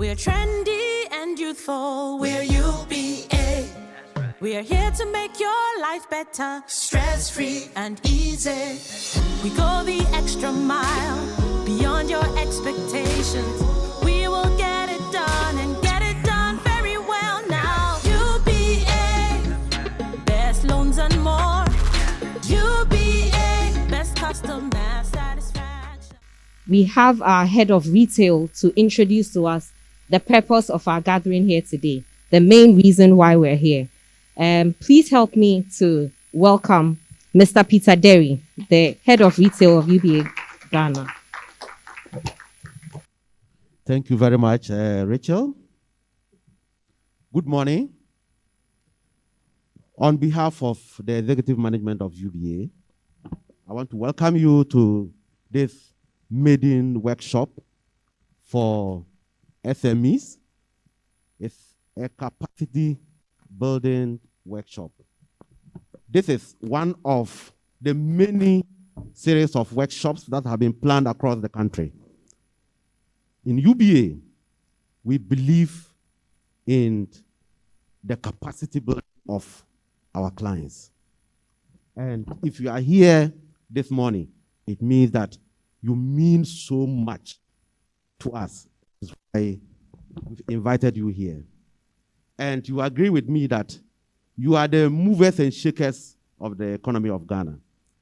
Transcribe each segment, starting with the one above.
We're trendy and youthful. We're UBA. We're here to make your life better, stress-free and easy. We go the extra mile, beyond your expectations. We will get it done and get it done very well now. UBA, best loans and more. UBA, best customer satisfaction. We have our head of retail to introduce to us the purpose of our gathering here today, the main reason why we're here. Please help me to welcome Mr. Peter Derry, the head of retail of UBA Ghana. Thank you very much, Rachel. Good morning. On behalf of the executive management of UBA, I want to welcome you to this maiden workshop for SMEs. It's a capacity building workshop. This is one of the many series of workshops that have been planned across the country. In UBA, we believe in the capacity building of our clients. And if you are here this morning, it means that you mean so much to us. That's why we've invited you here. And you agree with me that you are the movers and shakers of the economy of Ghana.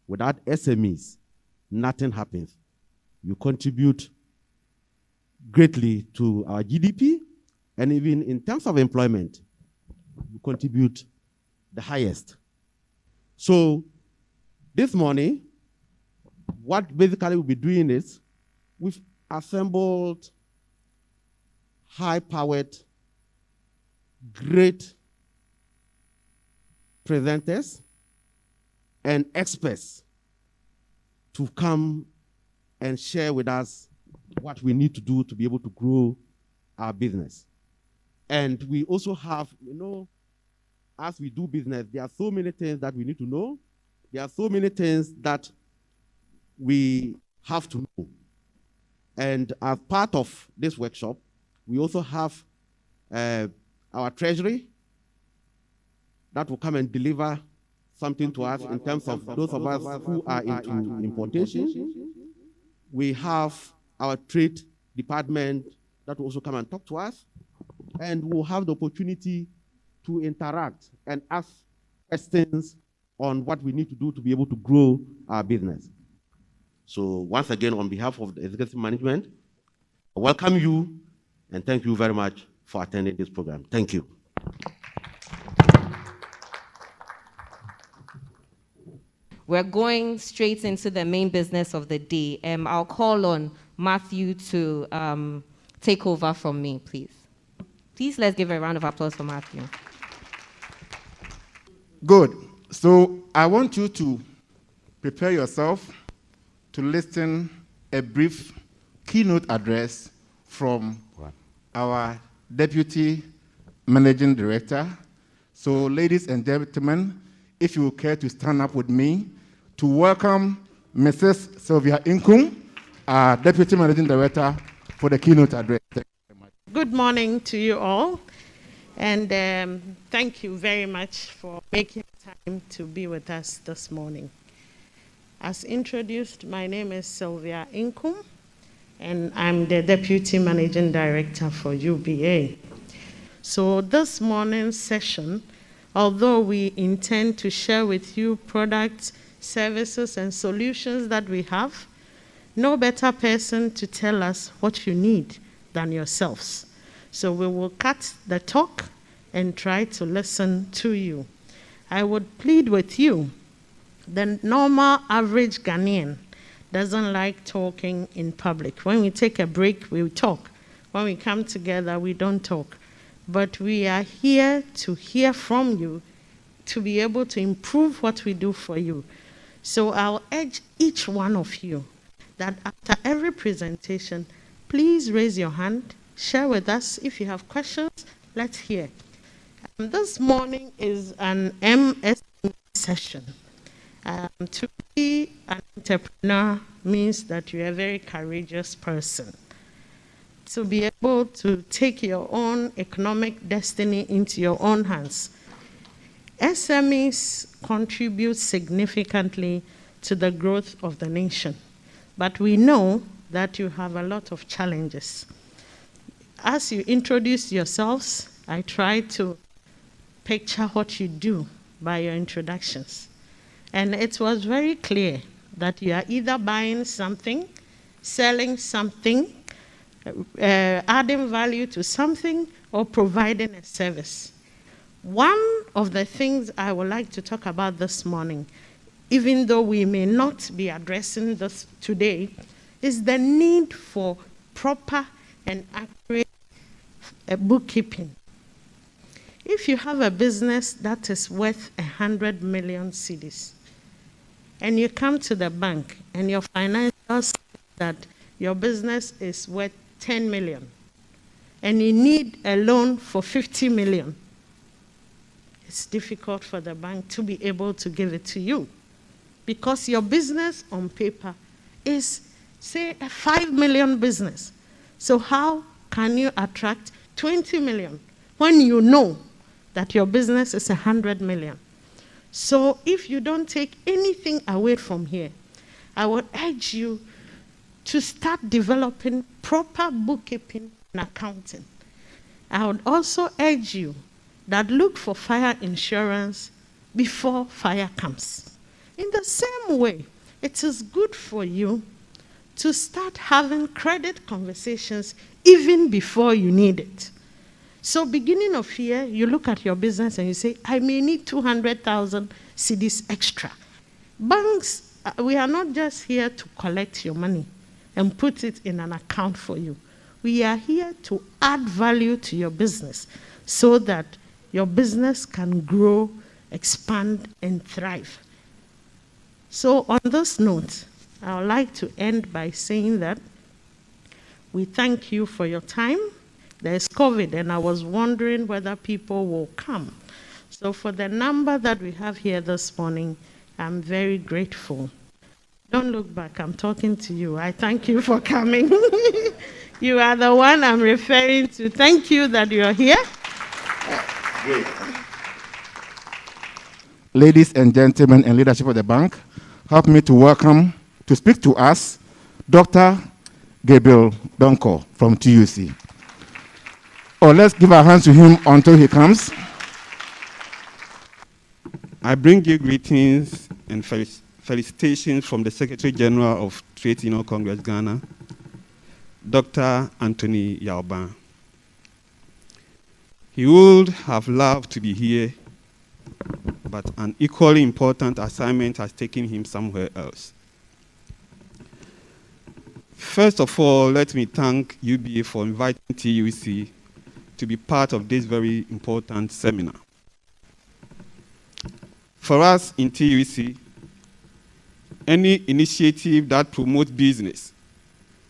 Without SMEs, nothing happens. You contribute greatly to our GDP, and even in terms of employment, you contribute the highest. So this morning, what basically we'll be doing is we've assembled high-powered, great presenters and experts to come and share with us what we need to do to be able to grow our business. And we also have, as we do business, there are so many things that we need to know. There are so many things that we have to know. And as part of this workshop, we also have our treasury that will come and deliver something to us in terms of those of us who are into importation. We have our trade department that will also come and talk to us. And we'll have the opportunity to interact and ask questions on what we need to do to be able to grow our business. So once again, on behalf of the executive management, I welcome you and thank you very much for attending this program. Thank you. We're going straight into the main business of the day. I'll call on Matthew to take over from me, please. Please, let's give a round of applause for Matthew. Good. So I want you to prepare yourself to listen a brief keynote address from our Deputy Managing Director. So ladies and gentlemen, if you care to stand up with me to welcome Mrs. Sylvia Inkum, our Deputy Managing Director, for the keynote address. Thank you very much. Good morning to you all, and thank you very much for making time to be with us this morning. As introduced, my name is Sylvia Inkum, and I'm the Deputy Managing Director for UBA. So this morning's session, although we intend to share with you products, services, and solutions that we have, no better person to tell us what you need than yourselves. So we will cut the talk and try to listen to you. I would plead with you. The normal average Ghanaian doesn't like talking in public. When we take a break, we talk. When we come together, we don't talk. But we are here to hear from you, to be able to improve what we do for you. So I'll urge each one of you that after every presentation, please raise your hand, share with us. If you have questions, let's hear. This morning is an MSE session. To be an entrepreneur means that you're a very courageous person. to be able to take your own economic destiny into your own hands. SMEs contribute significantly to the growth of the nation, but we know that you have a lot of challenges. As you introduce yourselves, I try to picture what you do by your introductions. And it was very clear that you are either buying something, selling something, adding value to something, or providing a service. One of the things I would like to talk about this morning, even though we may not be addressing this today, is the need for proper and accurate bookkeeping. If you have a business that is worth 100 million cedis, and you come to the bank and your financials say that your business is worth 10 million, and you need a loan for 50 million, it's difficult for the bank to be able to give it to you, because your business on paper is, say, a 5 million business. So how can you attract 20 million when you know that your business is 100 million? So if you don't take anything away from here, I would urge you to start developing proper bookkeeping and accounting. I would also urge you that look for fire insurance before fire comes. In the same way, it is good for you to start having credit conversations even before you need it. So beginning of year, you look at your business and you say, I may need 200,000 cedis extra. Banks, we are not just here to collect your money and put it in an account for you. We are here to add value to your business so that your business can grow, expand, and thrive. So on this note, I would like to end by saying that we thank you for your time. There's COVID, and I was wondering whether people will come. So for the number that we have here this morning, I'm very grateful. Don't look back, I'm talking to you. I thank you for coming. You are the one I'm referring to. Thank you that you're here. Great. Ladies and gentlemen and leadership of the bank, help me to welcome, to speak to us, Dr. Gabriel Donko from TUC. Oh, let's give our hands to him until he comes. I bring you greetings and felicitations from the Secretary General of Trade Union Congress Ghana, Dr. Anthony Yalban. He would have loved to be here, but an equally important assignment has taken him somewhere else. First of all, let me thank UBA for inviting TUC to be part of this very important seminar. For us in TUC, any initiative that promotes business,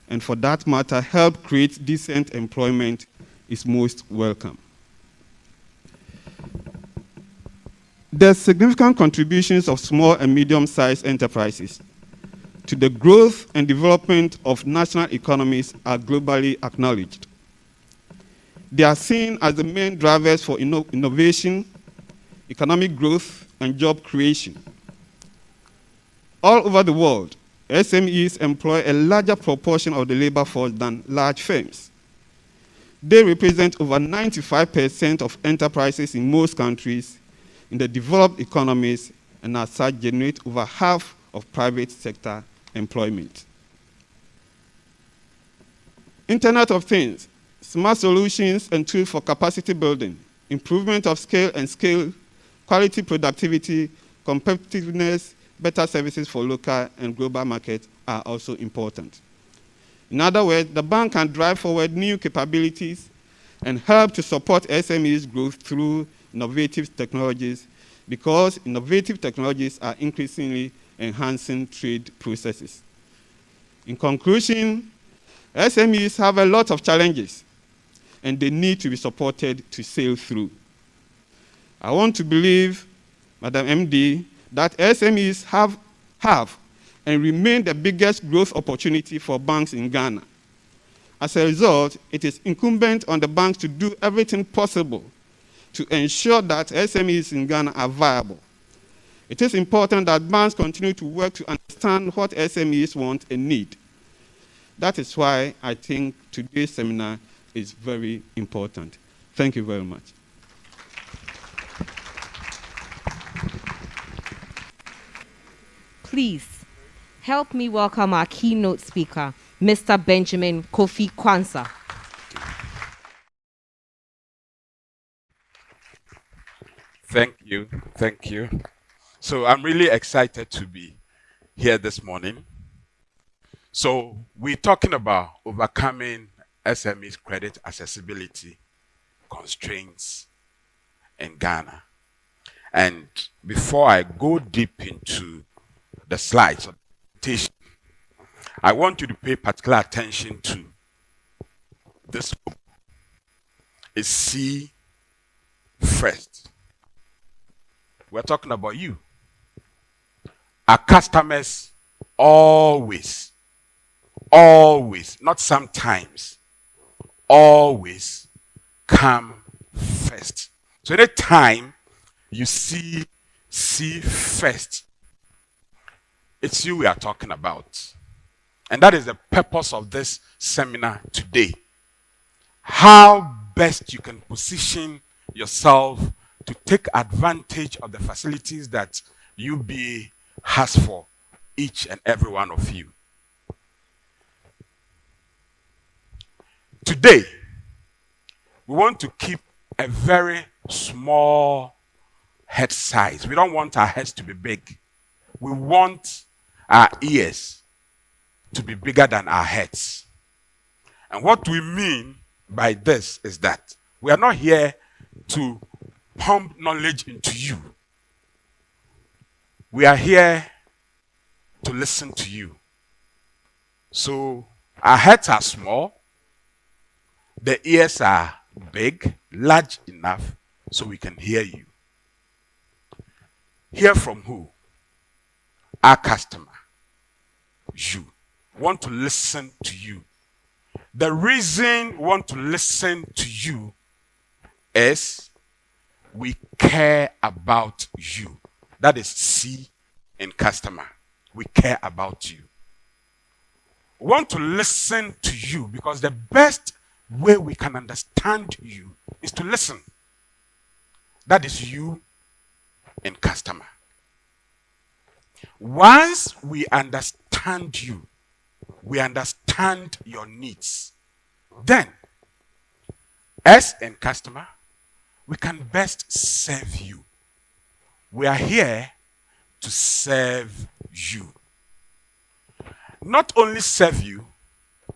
and for that matter, help create decent employment, is most welcome. The significant contributions of small and medium-sized enterprises to the growth and development of national economies are globally acknowledged. They are seen as the main drivers for innovation, economic growth, and job creation. All over the world, SMEs employ a larger proportion of the labor force than large firms. They represent over 95% of enterprises in most countries in the developed economies, and as such generate over half of private sector employment. Internet of Things, smart solutions and tools for capacity building, improvement of scale and scale, quality, productivity, competitiveness, better services for local and global markets are also important. In other words, the bank can drive forward new capabilities and help to support SMEs' growth through innovative technologies, because innovative technologies are increasingly enhancing trade processes. In conclusion, SMEs have a lot of challenges, and they need to be supported to sail through. I want to believe, Madam MD, that SMEs have and remain the biggest growth opportunity for banks in Ghana. As a result, it is incumbent on the banks to do everything possible to ensure that SMEs in Ghana are viable. It is important that banks continue to work to understand what SMEs want and need. That is why I think today's seminar is very important. Thank you very much. Please help me welcome our keynote speaker, Mr. Benjamin Kofi Kwanzaa. Thank you. Thank you. So I'm really excited to be here this morning. So we're talking about overcoming SMEs credit accessibility constraints in Ghana. And before I go deep into the slides of the presentation, I want you to pay particular attention to this book. It's See First. We're talking about you. Our customers always, not sometimes, always come first. So anytime you see first, it's you we are talking about. And that is the purpose of this seminar today. How best you can position yourself to take advantage of the facilities that UBA has for each and every one of you. Today, we want to keep a very small head size. We don't want our heads to be big. We want our ears to be bigger than our heads. And what we mean by this is that we are not here to pump knowledge into you. We are here to listen to you. So our heads are small, the ears are big, large enough so we can hear you. Hear from who? Our customer. You. Want to listen to you. The reason we want to listen to you is we care about you. That is C in customer. We care about you. We want to listen to you because the best way we can understand you is to listen. That is you in customer. Once we understand you, we understand your needs, then as in customer, we can best serve you. We are here to serve you. Not only serve you,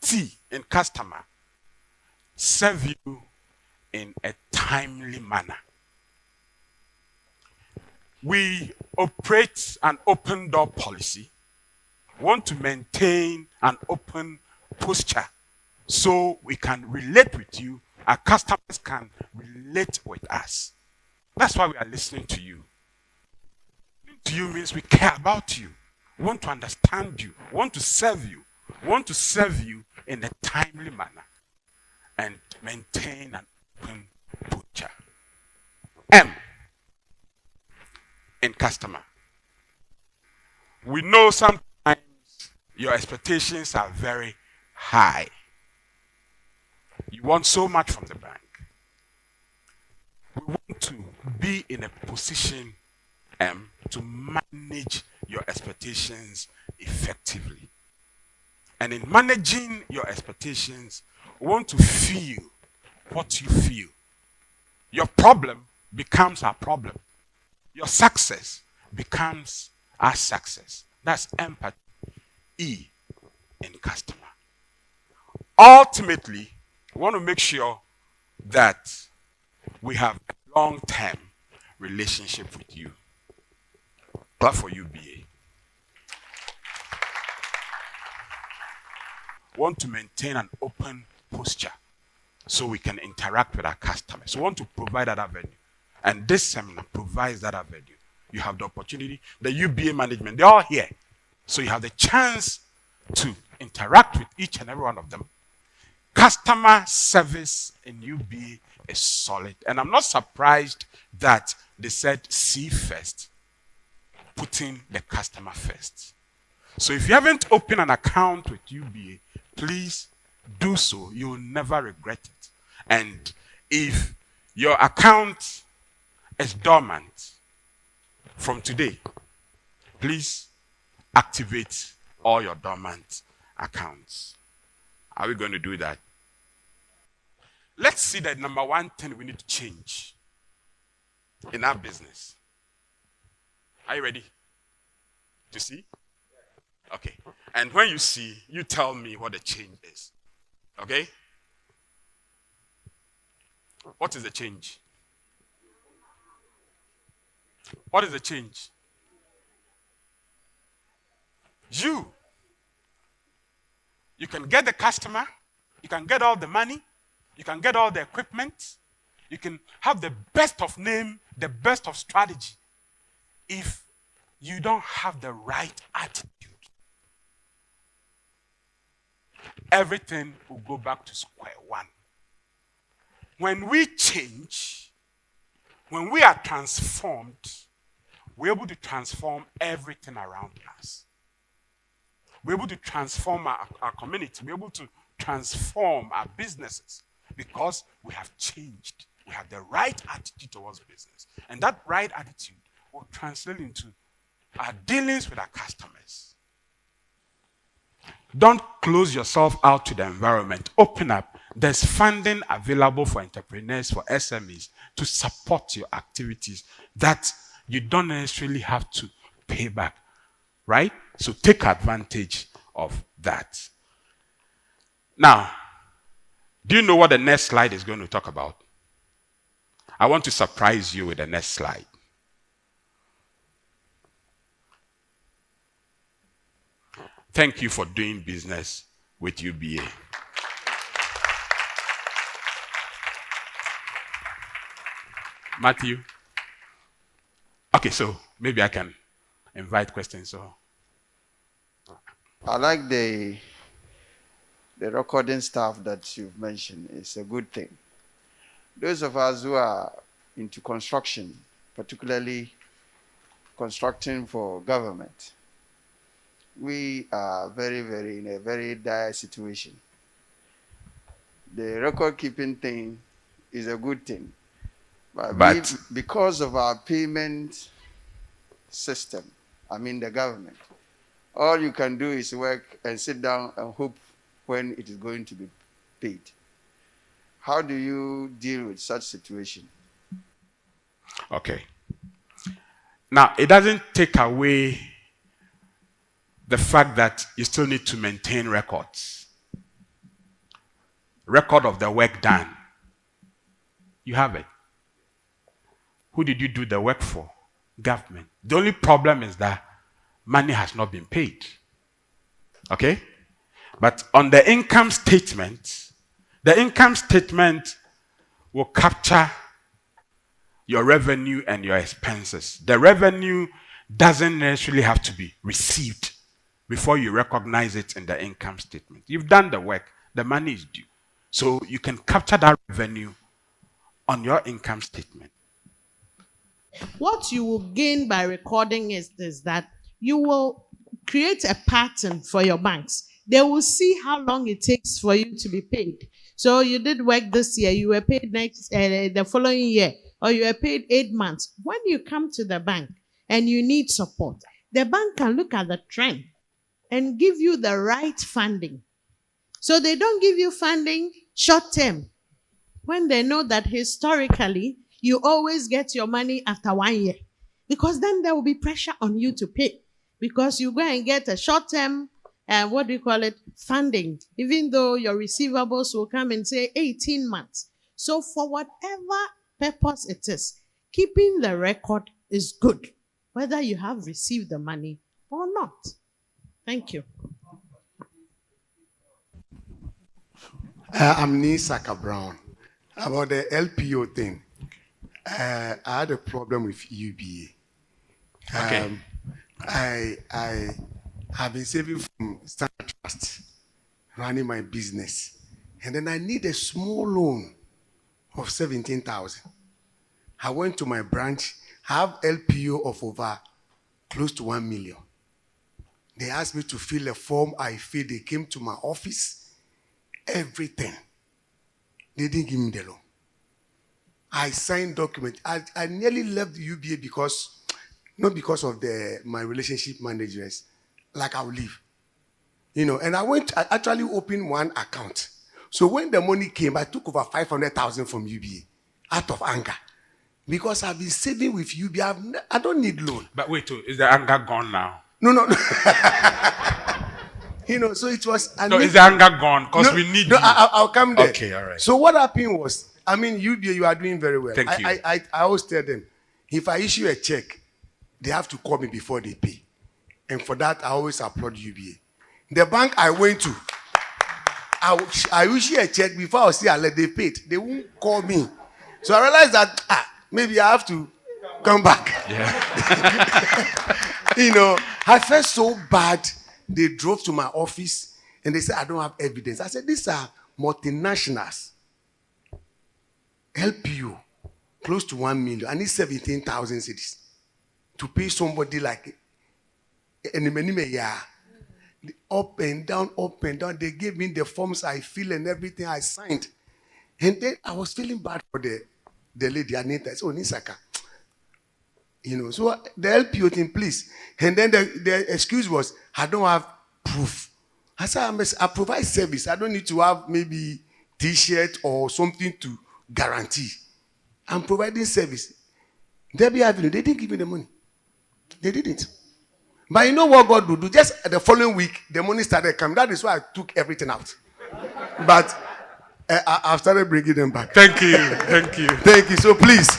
T in customer, serve you in a timely manner. We operate an open door policy. We want to maintain an open posture so we can relate with you. Our customers can relate with us. That's why we are listening to you. Listening to you means we care about you. We want to understand you. We want to serve you. We want to serve you in a timely manner and maintain an open posture. M in customer. We know sometimes your expectations are very high. You want so much from the bank. We want to be in a position to manage your expectations effectively. And in managing your expectations, we want to feel what you feel. Your problem becomes our problem. Your success becomes our success. That's empathy. E in customer. Ultimately, we want to make sure that we have a long-term relationship with you. Clap for UBA. We want to maintain an open posture so we can interact with our customers. We want to provide that avenue. And this seminar provides that avenue. You have the opportunity, the UBA management, they're all here. So you have the chance to interact with each and every one of them, customer service in UBA is solid. And I'm not surprised that they said see first, putting the customer first. So if you haven't opened an account with UBA, please do so. You'll never regret it. And if your account is dormant from today, please activate all your dormant accounts. Are we going to do that? Let's see the number one thing we need to change in our business. Are you ready to see? Okay. And when you see, you tell me what the change is. Okay? What is the change? What is the change? You can get the customer, you can get all the money, you can get all the equipment, you can have the best of name, the best of strategy. If you don't have the right attitude, everything will go back to square one. When we change, when we are transformed, we're able to transform everything around us. We're able to transform our community. We're able to transform our businesses because we have changed. We have the right attitude towards business. And that right attitude will translate into our dealings with our customers. Don't close yourself out to the environment. Open up. There's funding available for entrepreneurs, for SMEs, to support your activities that you don't necessarily have to pay back. Right? So take advantage of that. Now, do you know what the next slide is going to talk about? I want to surprise you with the next slide. Thank you for doing business with UBA. Matthew? Okay, so maybe I can invite questions. So, I like the recording stuff that you've mentioned. It's a good thing. Those of us who are into construction, particularly constructing for government, we are in a very dire situation. The record keeping thing is a good thing, but because of our payment system, the government, all you can do is work and sit down and hope when it is going to be paid. How do you deal with such situation? Okay. Now, it doesn't take away the fact that you still need to maintain records. Record of the work done. You have it. Who did you do the work for? Government. The only problem is that money has not been paid. Okay? But on the income statement will capture your revenue and your expenses. The revenue doesn't necessarily have to be received before you recognize it in the income statement. You've done the work, the money is due. So you can capture that revenue on your income statement. What you will gain by recording is that you will create a pattern for your banks. They will see how long it takes for you to be paid. So you did work this year, you were paid the following year, or you were paid 8 months. When you come to the bank and you need support, the bank can look at the trend and give you the right funding. So they don't give you funding short term when they know that historically you always get your money after 1 year, because then there will be pressure on you to pay, because you go and get a short term funding, even though your receivables will come and say 18 months. So for whatever purpose it is, keeping the record is good, whether you have received the money or not. Thank you. I'm Nisaka Brown. About the LPO thing, I had a problem with UBA. Okay. I have been saving from Standard Trust, running my business, And then I need a small loan of 17,000. I went to my branch. I have LPO of over close to 1 million. They asked me to fill a form. I filled. They came to my office. Everything. They didn't give me the loan. I signed document. I nearly left the UBA because, not because of my relationship managers, like I'll leave. You know, and I actually opened one account. So when the money came, I took over 500,000 from UBA out of anger. Because I've been saving with UBA. I don't need loan. But wait, is the anger gone now? No. You know, so it was... No, is the anger gone? Because we need you. I'll come there. Okay, all right. So what happened was, I mean, UBA, you are doing very well. Thank you. I always tell them, if I issue a check, they have to call me before they pay. And for that, I always applaud UBA. The bank I went to, I issue a check before I see alert, they paid. They won't call me. So I realized that, maybe I have to come back. Yeah. You know, I felt so bad. They drove to my office and they said, I don't have evidence. I said, these are multinationals. Help you close to 1 million. I need 17,000 cities to pay somebody like up and down, up and down. They gave me the forms I fill and everything I signed. And then I was feeling bad for the lady, Anita. I said, oh, Nisaka. You know, so the LPO thing, please. And then the excuse was, I don't have proof. I said, I provide service. I don't need to have maybe T-shirt or something to guarantee. I'm providing service. They didn't give me the money. They didn't. But you know what God would do? Just the following week, the money started coming. That is why I took everything out. But I've started bringing them back. Thank you. Thank you. Thank you. So please,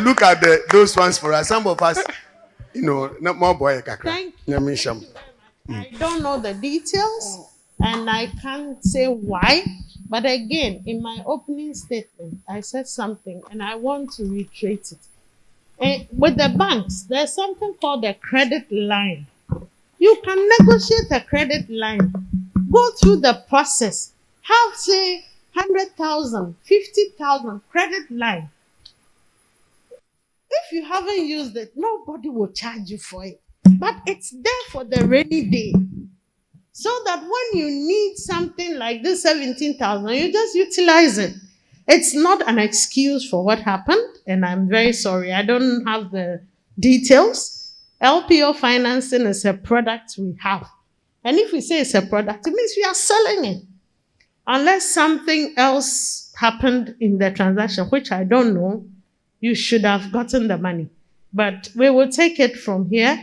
look at those ones for us. Some of us, you know, not more boy. Thank you. I don't know the details, and I can't say why. But again, in my opening statement, I said something, and I want to reiterate it. And with the banks, there's something called a credit line. You can negotiate a credit line, go through the process, have, say, 100,000, 50,000 credit line. If you haven't used it, nobody will charge you for it. But it's there for the rainy day. So that when you need something like this 17,000, you just utilize it. It's not an excuse for what happened, and I'm very sorry. I don't have the details. LPO financing is a product we have. And if we say it's a product, it means we are selling it. Unless something else happened in the transaction, which I don't know, you should have gotten the money. But we will take it from here.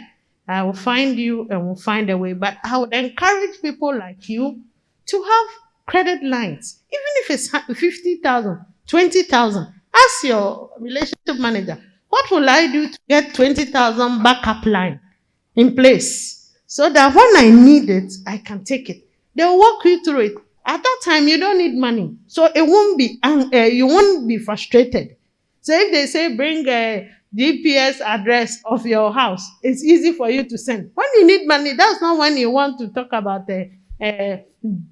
I will find you and we'll find a way. But I would encourage people like you to have credit lines. Even if it's 50,000, 20,000, ask your relationship manager, what will I do to get 20,000 backup line in place so that when I need it, I can take it. They'll walk you through it. At that time, you don't need money. So it won't be, you won't be frustrated. So if they say bring a GPS address of your house, it's easy for you to send. When you need money, that's not when you want to talk about the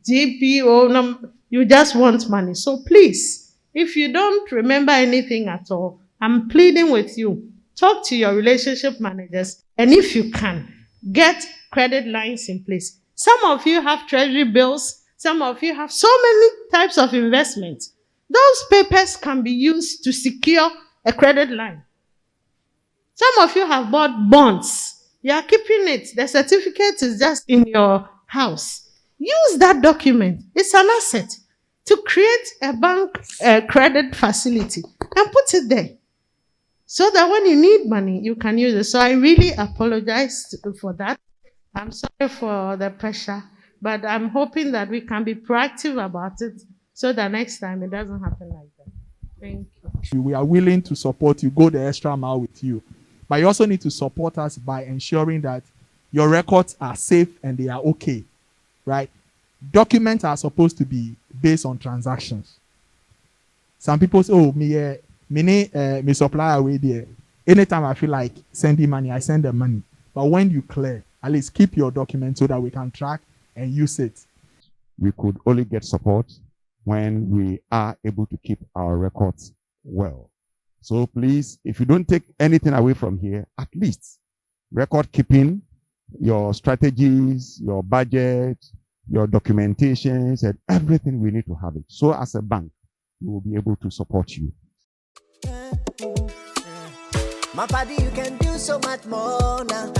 GPO number. You just want money. So please, if you don't remember anything at all, I'm pleading with you, talk to your relationship managers, and if you can, get credit lines in place. Some of you have treasury bills. Some of you have so many types of investments. Those papers can be used to secure a credit line. Some of you have bought bonds. You are keeping it. The certificate is just in your house. Use that document. It's an asset to create a bank credit facility and put it there so that when you need money, you can use it. So I really apologize for that. I'm sorry for the pressure, but I'm hoping that we can be proactive about it so that next time it doesn't happen like that. Thank you. We are willing to support you, go the extra mile with you. But you also need to support us by ensuring that your records are safe and they are okay, right? Documents are supposed to be based on transactions. Some people say, oh, me supplier away there. Anytime I feel like sending money, I send the money. But when you clear, at least keep your documents so that we can track and use it. We could only get support when we are able to keep our records well. So please, if you don't take anything away from here, at least record keeping, your strategies, your budget, your documentations, and everything, we need to have it. So as a bank, we will be able to support you. My buddy, you can do so much more now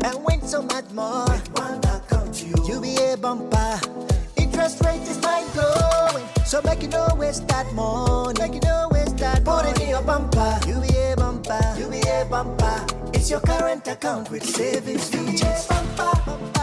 and win so much more. With one account, UBA bumper. Interest rate is mind blowing, so make you no waste that money. Make you no waste that money. Put it in your bumper. UBA bumper. UBA bumper. It's your current account with savings features. Bumper.